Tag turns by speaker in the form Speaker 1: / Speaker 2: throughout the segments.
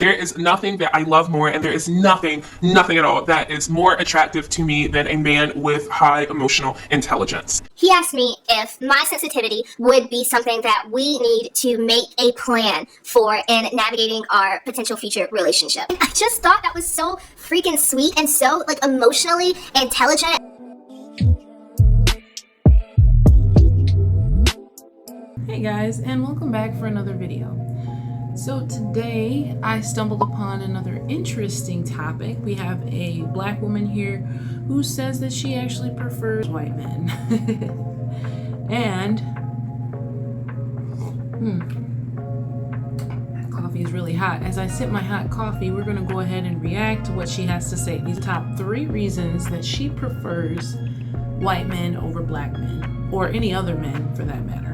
Speaker 1: There is nothing that I love more, and there is nothing at all that is more attractive to me than a man with high emotional intelligence.
Speaker 2: He asked me if my sensitivity would be something that we need to make a plan for in navigating our potential future relationship. I just thought that was so freaking sweet and so like emotionally intelligent.
Speaker 3: Hey guys, and welcome back for another video. So today I stumbled upon another interesting topic. We have a black woman here who says that she actually prefers white men. And that coffee is really hot. As I sip my hot coffee, we're gonna go ahead and react to what she has to say. These top 3 reasons that she prefers white men over black men, or any other men for that matter.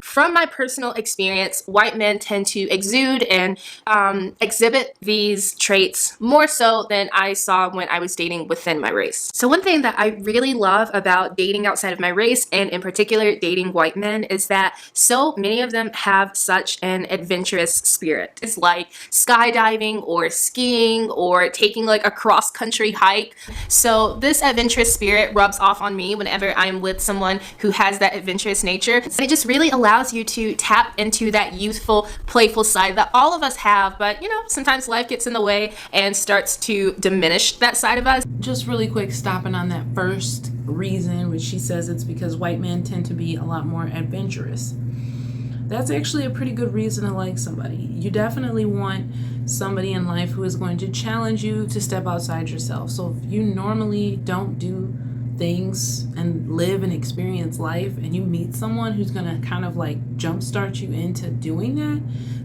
Speaker 4: From my personal experience, white men tend to exude and exhibit these traits more so than I saw when I was dating within my race. So one thing that I really love about dating outside of my race, and in particular dating white men, is that so many of them have such an adventurous spirit. It's like skydiving or skiing or taking like a cross-country hike. So this adventurous spirit rubs off on me whenever I'm with someone who has that adventurous nature. And it just really allows you to tap into that youthful, playful side that all of us have, but you know, sometimes life gets in the way and starts to diminish that side of us.
Speaker 3: Just really quick, stopping on that first reason, which she says it's because white men tend to be a lot more adventurous. That's actually a pretty good reason to like somebody. You definitely want somebody in life who is going to challenge you to step outside yourself. So if you normally don't do things and live and experience life, and you meet someone who's gonna kind of like jumpstart you into doing that,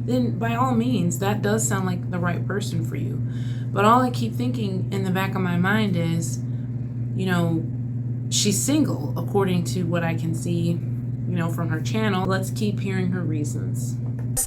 Speaker 3: then by all means, that does sound like the right person for you. But all I keep thinking in the back of my mind is, you know, she's single, according to what I can see, you know, from her channel. Let's keep hearing her reasons.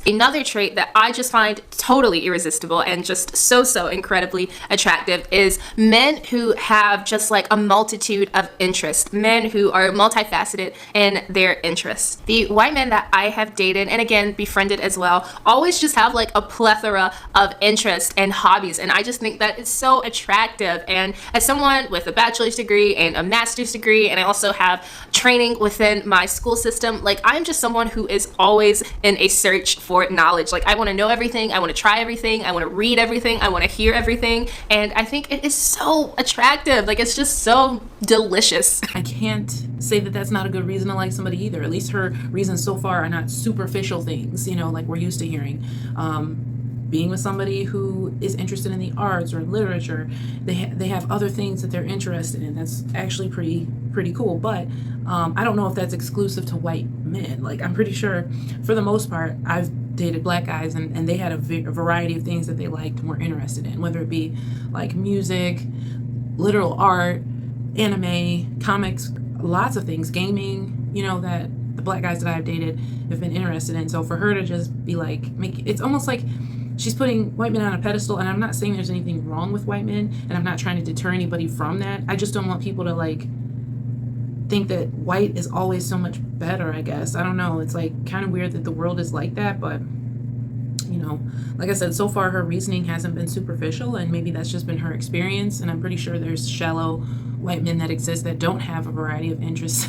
Speaker 4: Another trait that I just find totally irresistible and just so incredibly attractive is men who have just like a multitude of interests, men who are multifaceted in their interests. The white men that I have dated, and again befriended as well, always just have like a plethora of interests and hobbies, and I just think that it's so attractive. And as someone with a bachelor's degree and a master's degree, and I also have training within my school system, like I'm just someone who is always in a search for knowledge. Like I want to know everything, I want to try everything, I want to read everything, I want to hear everything, and I think it is so attractive. Like it's just so delicious.
Speaker 3: I can't say that that's not a good reason to like somebody either. At least her reasons so far are not superficial things, you know, like we're used to hearing. Being with somebody who is interested in the arts or literature, they have other things that they're interested in. That's actually pretty cool. But I don't know if that's exclusive to white men. Like I'm pretty sure for the most part I've dated black guys and they had a variety of things that they liked and were interested in, whether it be like music, literal art, anime, comics, lots of things, gaming, you know, that the black guys that I've dated have been interested in. So for her to just be like, it's almost like she's putting white men on a pedestal. And I'm not saying there's anything wrong with white men, and I'm not trying to deter anybody from that. I just don't want people to like think that white is always so much better, I guess. I don't know. It's like kind of weird that the world is like that, but you know, like I said, so far her reasoning hasn't been superficial, and maybe that's just been her experience. And I'm pretty sure there's shallow white men that exist that don't have a variety of interests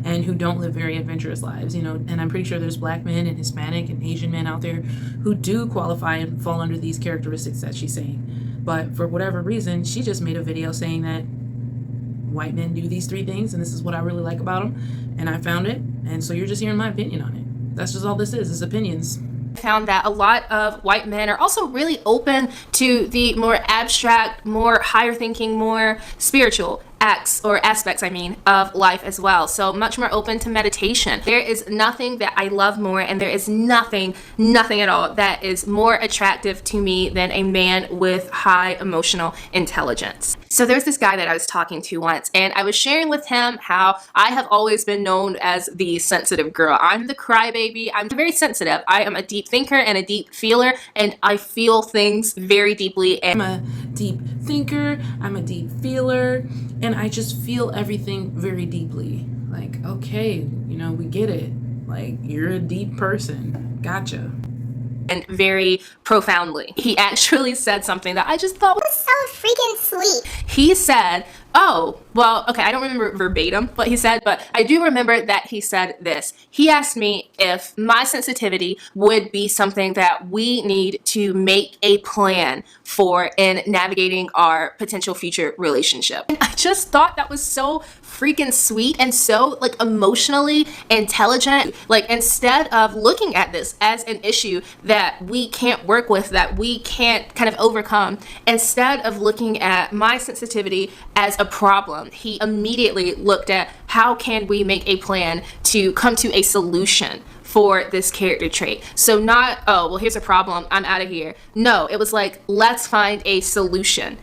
Speaker 3: and who don't live very adventurous lives, you know. And I'm pretty sure there's black men and Hispanic and Asian men out there who do qualify and fall under these characteristics that she's saying. But for whatever reason, she just made a video saying that white men do these 3 things, and this is what I really like about them, and I found it, and so you're just hearing my opinion on it. That's just all this is opinions.
Speaker 4: Found that a lot of white men are also really open to the more abstract, more higher thinking, more spiritual aspects of life as well. So much more open to meditation. There is nothing that I love more, and there is nothing at all that is more attractive to me than a man with high emotional intelligence. So there's this guy that I was talking to once, and I was sharing with him how I have always been known as the sensitive girl. I'm the crybaby. I'm very sensitive. I am a deep thinker and a deep feeler, and I feel things very deeply.
Speaker 3: I'm a deep thinker, I'm a deep feeler, and I just feel everything very deeply. Like, okay, you know, we get it. Like, you're a deep person. Gotcha.
Speaker 4: and very profoundly. He actually said something that I just thought was
Speaker 2: So freaking sweet.
Speaker 4: he said, oh, well, okay, I don't remember verbatim what he said, but I do remember that he said this. He asked me if my sensitivity would be something that we need to make a plan for in navigating our potential future relationship. And I just thought that was so freaking sweet and so like emotionally intelligent. Like, instead of looking at this as an issue that we can't work with, that we can't kind of overcome, instead of looking at my sensitivity as a problem, he immediately looked at how can we make a plan to come to a solution for this character trait. So not, oh, well, here's a problem, I'm out of here. No, it was like, let's find a solution.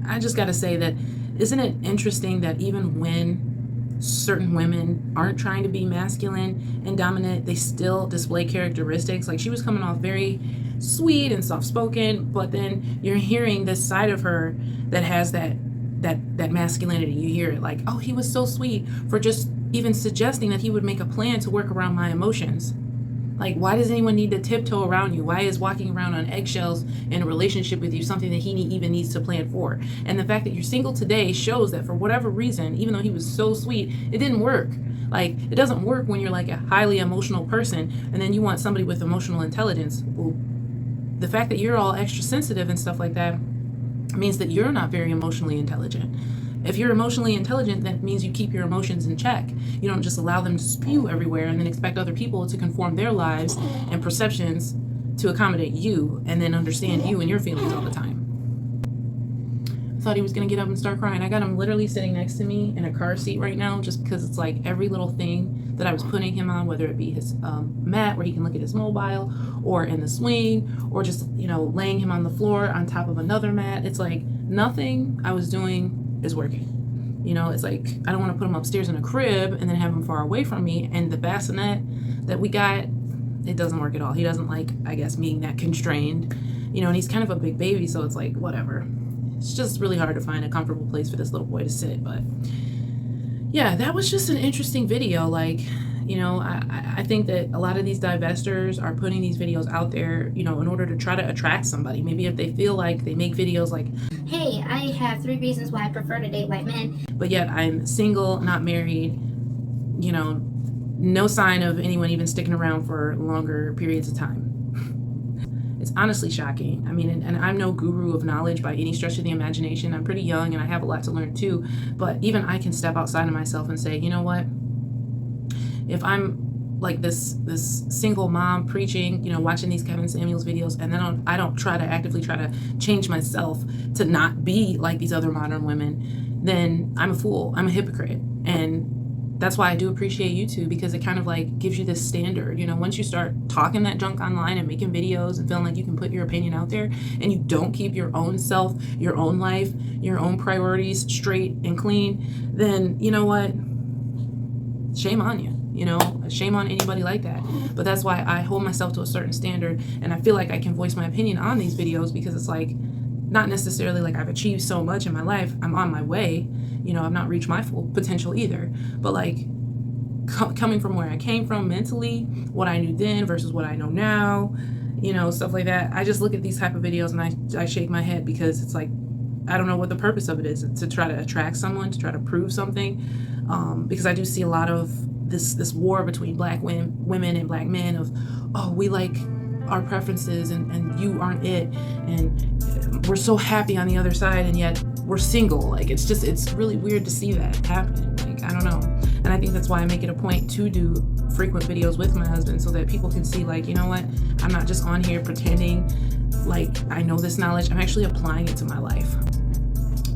Speaker 3: I just got to say that, isn't it interesting that even when certain women aren't trying to be masculine and dominant, they still display characteristics? Like, she was coming off very sweet and soft-spoken, but then you're hearing this side of her that has that masculinity. You hear it like, oh, he was so sweet for just even suggesting that he would make a plan to work around my emotions. Like, why does anyone need to tiptoe around you? Why is walking around on eggshells in a relationship with you something that he even needs to plan for? And the fact that you're single today shows that for whatever reason, even though he was so sweet, it didn't work. Like, it doesn't work when you're like a highly emotional person and then you want somebody with emotional intelligence. Well, the fact that you're all extra sensitive and stuff like that means that you're not very emotionally intelligent. If you're emotionally intelligent, that means you keep your emotions in check. You don't just allow them to spew everywhere and then expect other people to conform their lives and perceptions to accommodate you and then understand you and your feelings all the time. I thought he was gonna get up and start crying. I got him literally sitting next to me in a car seat right now, just because it's like every little thing that I was putting him on, whether it be his mat where he can look at his mobile, or in the swing, or just, you know, laying him on the floor on top of another mat. It's like nothing I was doing is working. You know, it's like I don't want to put him upstairs in a crib and then have him far away from me. And the bassinet that we got, it doesn't work at all. He doesn't like, I guess, being that constrained. You know, and he's kind of a big baby, so it's like whatever. It's just really hard to find a comfortable place for this little boy to sit. But yeah, that was just an interesting video. Like, you know, I think that a lot of these divestors are putting these videos out there, you know, in order to try to attract somebody. Maybe if they feel like they make videos like,
Speaker 2: Hey, I have 3 reasons why I prefer to date white men.
Speaker 3: but yet I'm single, not married, you know, no sign of anyone even sticking around for longer periods of time. It's honestly shocking. I mean, and I'm no guru of knowledge by any stretch of the imagination. I'm pretty young and I have a lot to learn too, but even I can step outside of myself and say, you know what? If I'm like this single mom preaching, you know, watching these Kevin Samuels videos, and then I don't try to actively try to change myself to not be like these other modern women, then I'm a fool. I'm a hypocrite. And that's why I do appreciate YouTube, because it kind of like gives you this standard. You know, once you start talking that junk online and making videos and feeling like you can put your opinion out there, and you don't keep your own self, your own life, your own priorities straight and clean, then you know what? Shame on you. You know, shame on anybody like that. But that's why I hold myself to a certain standard, and I feel like I can voice my opinion on these videos, because it's like not necessarily like I've achieved so much in my life. I'm on my way. You know, I've not reached my full potential either. But like coming from where I came from mentally, what I knew then versus what I know now, you know, stuff like that. I just look at these type of videos and I shake my head, because it's like, I don't know what the purpose of it is, to try to attract someone, to try to prove something. Because I do see a lot of this war between black women and black men of, oh, we like our preferences and you aren't it, and we're so happy on the other side and yet we're single. Like, it's really weird to see that happening. Like, I don't know. And I think that's why I make it a point to do frequent videos with my husband, so that people can see, like, you know what, I'm not just on here pretending like I know this knowledge. I'm actually applying it to my life.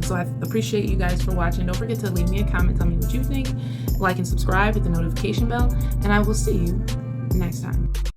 Speaker 3: So I appreciate you guys for watching. Don't forget to leave me a comment, tell me what you think, like and subscribe, hit the notification bell, and I will see you next time.